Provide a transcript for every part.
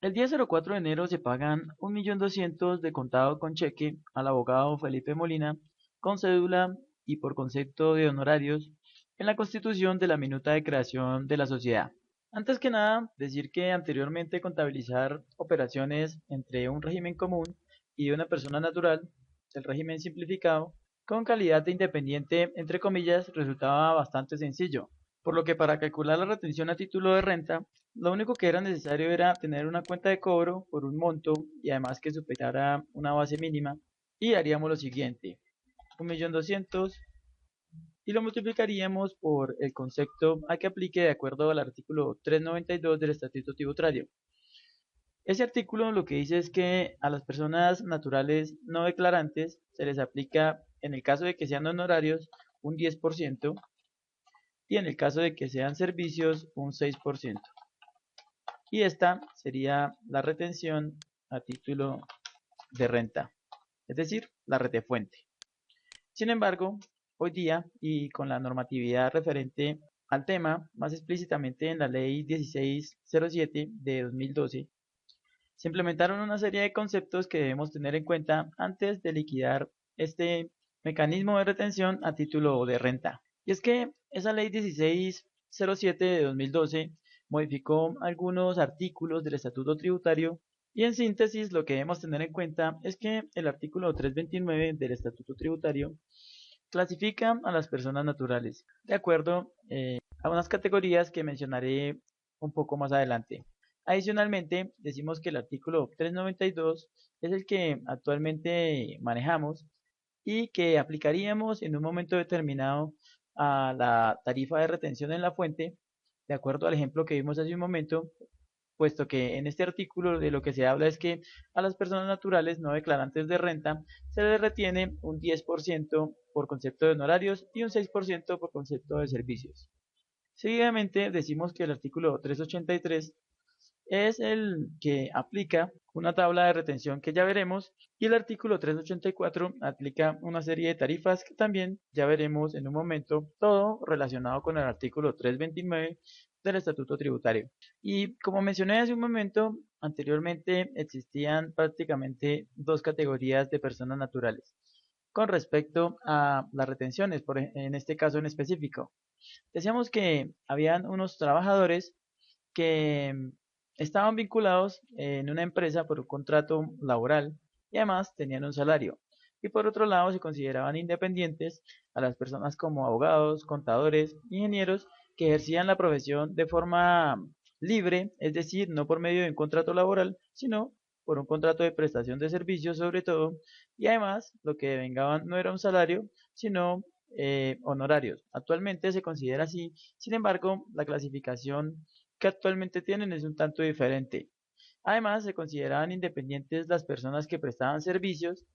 El día 04 de enero se pagan 1.200.000 de contado con cheque al abogado Felipe Molina con cédula y por concepto de honorarios en la constitución de la minuta de creación de la sociedad. Antes que nada, decir que anteriormente contabilizar operaciones entre un régimen común y una persona natural, el régimen simplificado, con calidad de independiente, entre comillas, resultaba bastante sencillo, por lo que para calcular la retención a título de renta, lo único que era necesario era tener una cuenta de cobro por un monto y además que superara una base mínima y haríamos lo siguiente, 1.200.000 y lo multiplicaríamos por el concepto a que aplique de acuerdo al artículo 392 del Estatuto Tributario. Ese artículo lo que dice es que a las personas naturales no declarantes se les aplica, en el caso de que sean honorarios, un 10% y en el caso de que sean servicios, un 6%. Y esta sería la retención a título de renta, es decir, la retefuente. Sin embargo, hoy día y con la normatividad referente al tema, más explícitamente en la ley 1607 de 2012, se implementaron una serie de conceptos que debemos tener en cuenta antes de liquidar este mecanismo de retención a título de renta. Y es que esa ley 1607 de 2012 modificó algunos artículos del Estatuto Tributario y en síntesis lo que debemos tener en cuenta es que el artículo 329 del Estatuto Tributario clasifica a las personas naturales de acuerdo a unas categorías que mencionaré un poco más adelante. Adicionalmente, decimos que el artículo 392 es el que actualmente manejamos y que aplicaríamos en un momento determinado a la tarifa de retención en la fuente, de acuerdo al ejemplo que vimos hace un momento, puesto que en este artículo de lo que se habla es que a las personas naturales no declarantes de renta se les retiene un 10% por concepto de honorarios y un 6% por concepto de servicios. Seguidamente decimos que el artículo 383 es el que aplica una tabla de retención que ya veremos y el artículo 384 aplica una serie de tarifas que también ya veremos en un momento, todo relacionado con el artículo 329 del Estatuto Tributario. Y como mencioné hace un momento, anteriormente existían prácticamente dos categorías de personas naturales con respecto a las retenciones, en este caso en específico. Decíamos que habían unos trabajadores que estaban vinculados en una empresa por un contrato laboral y además tenían un salario. Y por otro lado se consideraban independientes a las personas como abogados, contadores, ingenieros que ejercían la profesión de forma libre, es decir, no por medio de un contrato laboral, sino por un contrato de prestación de servicios sobre todo, y además lo que vengaban no era un salario, sino honorarios. Actualmente se considera así, sin embargo, la clasificación que actualmente tienen es un tanto diferente. Además, se consideraban independientes las personas que prestaban servicios,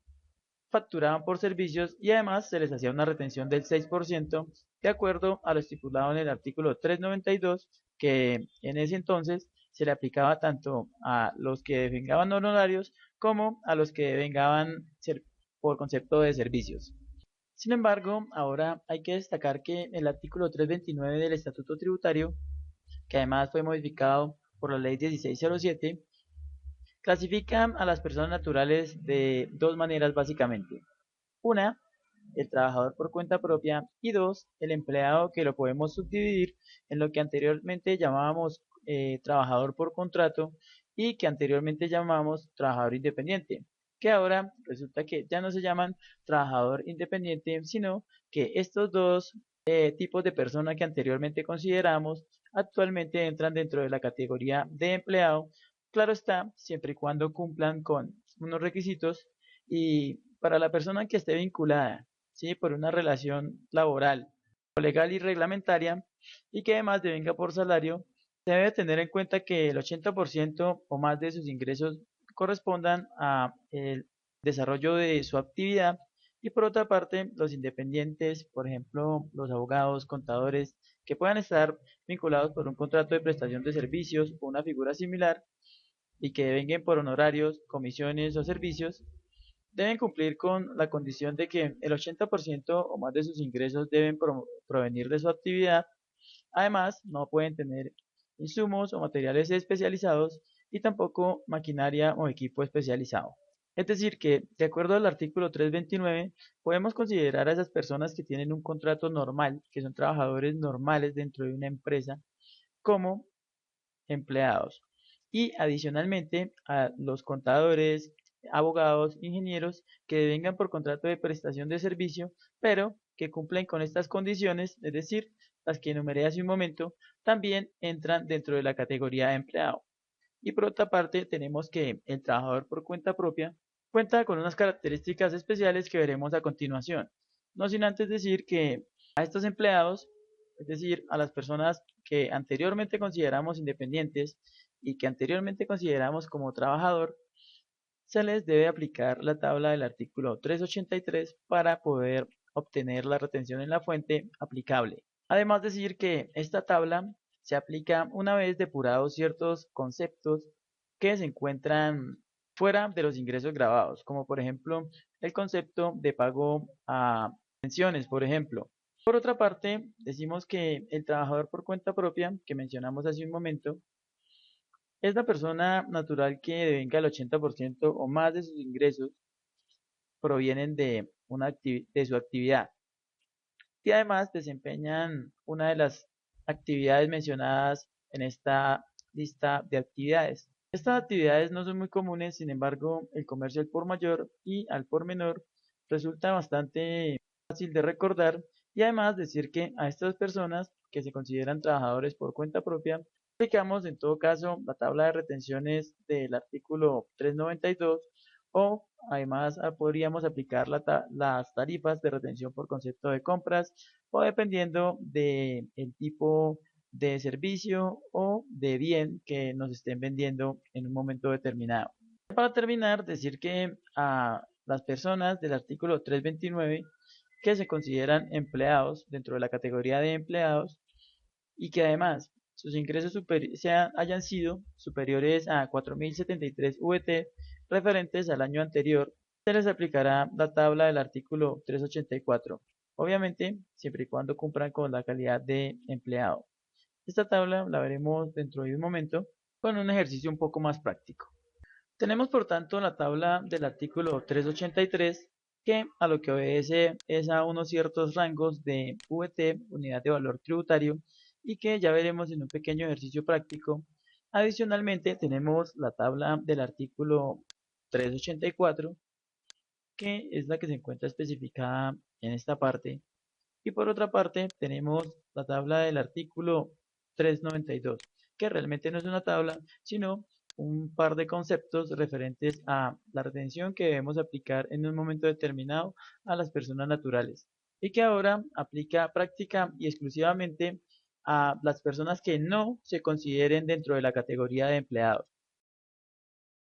facturaban por servicios y además se les hacía una retención del 6% de acuerdo a lo estipulado en el artículo 392 que en ese entonces se le aplicaba tanto a los que vengaban honorarios como a los que vengaban por concepto de servicios. Sin embargo, ahora hay que destacar que el artículo 329 del Estatuto Tributario, que además fue modificado por la ley 1607, clasifican a las personas naturales de dos maneras básicamente. Una, el trabajador por cuenta propia y dos, el empleado que lo podemos subdividir en lo que anteriormente llamábamos trabajador por contrato y que anteriormente llamábamos trabajador independiente, que ahora resulta que ya no se llaman trabajador independiente, sino que estos dos tipos de persona que anteriormente consideramos actualmente entran dentro de la categoría de empleado, claro está, siempre y cuando cumplan con unos requisitos y para la persona que esté vinculada, ¿sí? Por una relación laboral, legal y reglamentaria y que además devenga por salario, se debe tener en cuenta que el 80% o más de sus ingresos correspondan a el desarrollo de su actividad y por otra parte los independientes, por ejemplo los abogados, contadores, que puedan estar vinculados por un contrato de prestación de servicios o una figura similar y que devenguen por honorarios, comisiones o servicios, deben cumplir con la condición de que el 80% o más de sus ingresos deben provenir de su actividad. Además, no pueden tener insumos o materiales especializados y tampoco maquinaria o equipo especializado. Es decir, que de acuerdo al artículo 329, podemos considerar a esas personas que tienen un contrato normal, que son trabajadores normales dentro de una empresa, como empleados. Y adicionalmente a los contadores, abogados, ingenieros que vengan por contrato de prestación de servicio, pero que cumplen con estas condiciones, es decir, las que enumeré hace un momento, también entran dentro de la categoría de empleado. Y por otra parte, tenemos que el trabajador por cuenta propia cuenta con unas características especiales que veremos a continuación. No sin antes decir que a estos empleados, es decir, a las personas que anteriormente consideramos independientes y que anteriormente consideramos como trabajador, se les debe aplicar la tabla del artículo 383 para poder obtener la retención en la fuente aplicable. Además, decir que esta tabla se aplica una vez depurados ciertos conceptos que se encuentran fuera de los ingresos grabados, como por ejemplo el concepto de pago a pensiones, por ejemplo. Por otra parte, decimos que el trabajador por cuenta propia, que mencionamos hace un momento, es la persona natural que devenga el 80% o más de sus ingresos provienen de, de su actividad y además desempeñan una de las actividades mencionadas en esta lista de actividades. Estas actividades no son muy comunes, sin embargo, el comercio al por mayor y al por menor resulta bastante fácil de recordar y además decir que a estas personas que se consideran trabajadores por cuenta propia, aplicamos en todo caso la tabla de retenciones del artículo 392 o además podríamos aplicar las tarifas de retención por concepto de compras o dependiendo del tipo de servicio o de bien que nos estén vendiendo en un momento determinado. Para terminar, decir que a las personas del artículo 329 que se consideran empleados dentro de la categoría de empleados y que además sus ingresos hayan sido superiores a 4.073 VT referentes al año anterior, se les aplicará la tabla del artículo 384, obviamente siempre y cuando cumplan con la calidad de empleado. Esta tabla la veremos dentro de un momento con un ejercicio un poco más práctico. Tenemos por tanto la tabla del artículo 383 que a lo que obedece es a unos ciertos rangos de VT, unidad de valor tributario, y que ya veremos en un pequeño ejercicio práctico. Adicionalmente tenemos la tabla del artículo 384 que es la que se encuentra especificada en esta parte. Y por otra parte tenemos la tabla del artículo 392 que realmente no es una tabla, sino un par de conceptos referentes a la retención que debemos aplicar en un momento determinado a las personas naturales y que ahora aplica práctica y exclusivamente a las personas que no se consideren dentro de la categoría de empleados.